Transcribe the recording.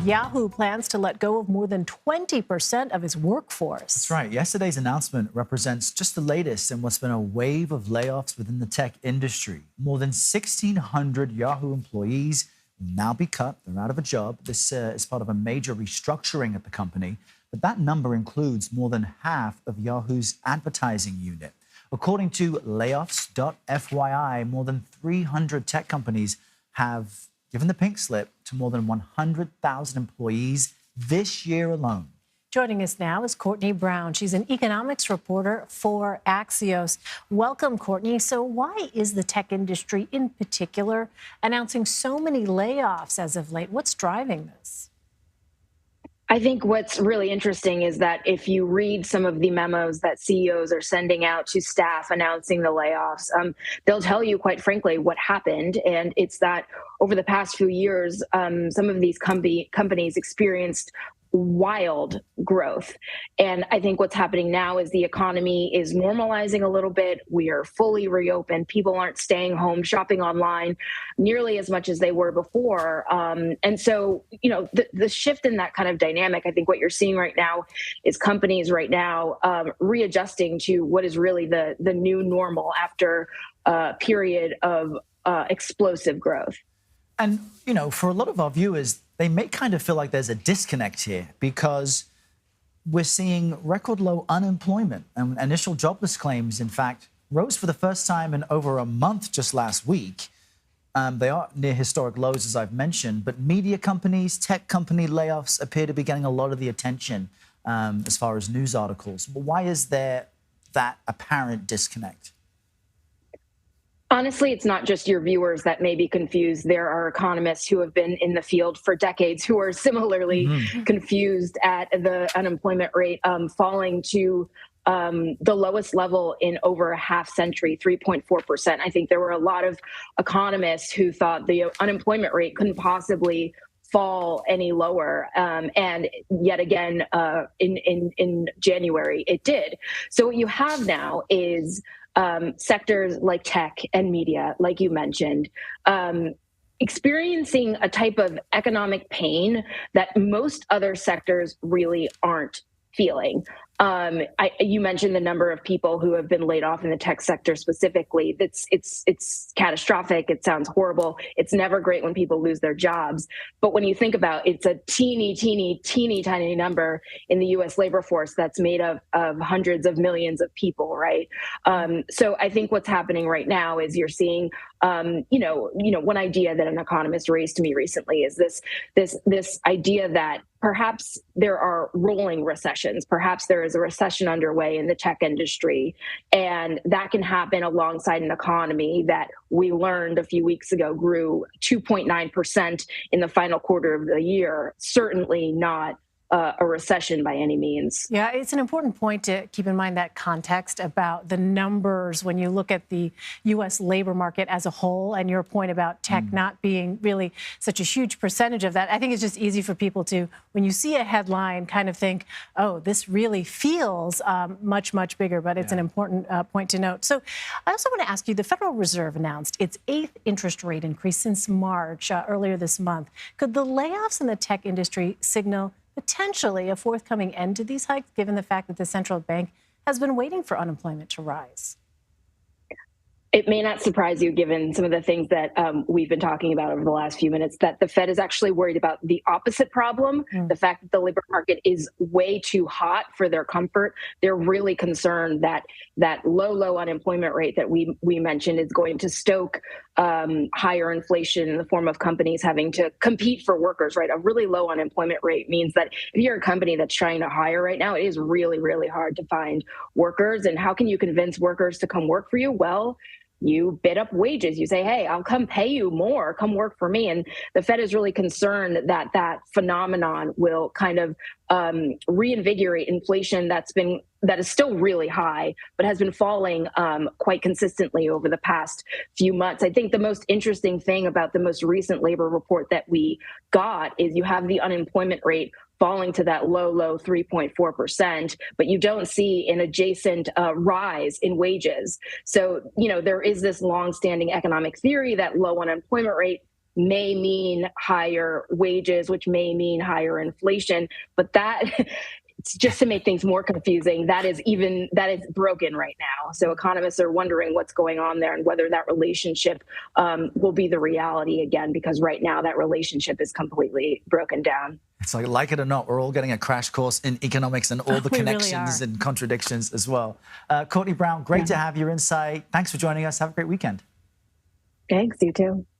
Yahoo plans to let go of more than 20% of its workforce. That's right. Yesterday's announcement represents just the latest in what's been a wave of layoffs within the tech industry. More than 1,600 Yahoo employees will now be cut. They're out of a job. This is part of a major restructuring at the company. But that number includes more than half of Yahoo's advertising unit. According to layoffs.fyi, more than 300 tech companies have given the pink slip to more than 100,000 employees this year alone. Joining us now is Courtenay Brown. She's an economics reporter for Axios. Welcome, Courtenay. So why is the tech industry in particular announcing so many layoffs as of late? What's driving this? I think what's really interesting is that if you read some of the memos that CEOs are sending out to staff announcing the layoffs, they'll tell you, quite frankly, what happened. And it's that over the past few years, some of these companies experienced wild growth. And I think what's happening now is the economy is normalizing a little bit. We are fully reopened. People aren't staying home, shopping online nearly as much as they were before. And so, the shift in that kind of dynamic, I think what you're seeing right now is companies right now readjusting to what is really the new normal after a period of explosive growth. And, for a lot of our viewers, they may kind of feel like there's a disconnect here because we're seeing record low unemployment and initial jobless claims, in fact, rose for the first time in over a month just last week. They are near historic lows, as I've mentioned, but media companies, tech company layoffs appear to be getting a lot of the attention as far as news articles. But why is there that apparent disconnect? Honestly, it's not just your viewers that may be confused. There are economists who have been in the field for decades who are similarly confused at the unemployment rate falling to the lowest level in over a half century, 3.4%. I think there were a lot of economists who thought the unemployment rate couldn't possibly fall any lower. And yet again, in January, it did. So what you have now is sectors like tech and media, like you mentioned, experiencing a type of economic pain that most other sectors really aren't feeling. You mentioned the number of people who have been laid off in the tech sector specifically. It's catastrophic. It sounds horrible. It's never great when people lose their jobs. But when you think about it's a teeny tiny number in the U.S. labor force that's made of hundreds of millions of people, right? So I think what's happening right now is you're seeing, one idea that an economist raised to me recently is this idea that perhaps there are rolling recessions. Perhaps there is a recession underway in the tech industry, and that can happen alongside an economy that we learned a few weeks ago grew 2.9% in the final quarter of the year. Certainly not a recession by any means. Yeah, it's an important point to keep in mind, that context about the numbers when you look at the U.S. labor market as a whole, and your point about tech not being really such a huge percentage of that. I think it's just easy for people to, when you see a headline, kind of think, oh, this really feels much bigger, but it's an important point to note. So I also want to ask you, the Federal Reserve announced its 8th interest rate increase since March earlier this month. Could the layoffs in the tech industry signal potentially a forthcoming end to these hikes, given the fact that the central bank has been waiting for unemployment to rise? It may not surprise you, given some of the things that we've been talking about over the last few minutes, that the Fed is actually worried about the opposite problem, the fact that the labor market is way too hot for their comfort. They're really concerned that that low unemployment rate that we mentioned is going to stoke higher inflation in the form of companies having to compete for workers, right? A really low unemployment rate means that if you're a company that's trying to hire right now, it is really hard to find workers. And how can you convince workers to come work for you? Well, you bid up wages. You say, hey, I'll come pay you more. Come work for me. And the Fed is really concerned that that phenomenon will kind of reinvigorate inflation that is still really high, but has been falling quite consistently over the past few months. I think the most interesting thing about the most recent labor report that we got is you have the unemployment rate falling to that low 3.4%, but you don't see an adjacent rise in wages. So, there is this longstanding economic theory that low unemployment rate may mean higher wages, which may mean higher inflation. But that, just to make things more confusing, that is broken right now. So economists are wondering what's going on there and whether that relationship will be the reality again, because right now that relationship is completely broken down. It's like it or not, we're all getting a crash course in economics and all the connections and contradictions as well. Courtenay Brown, great to have your insight. Thanks for joining us. Have a great weekend. Thanks, you too.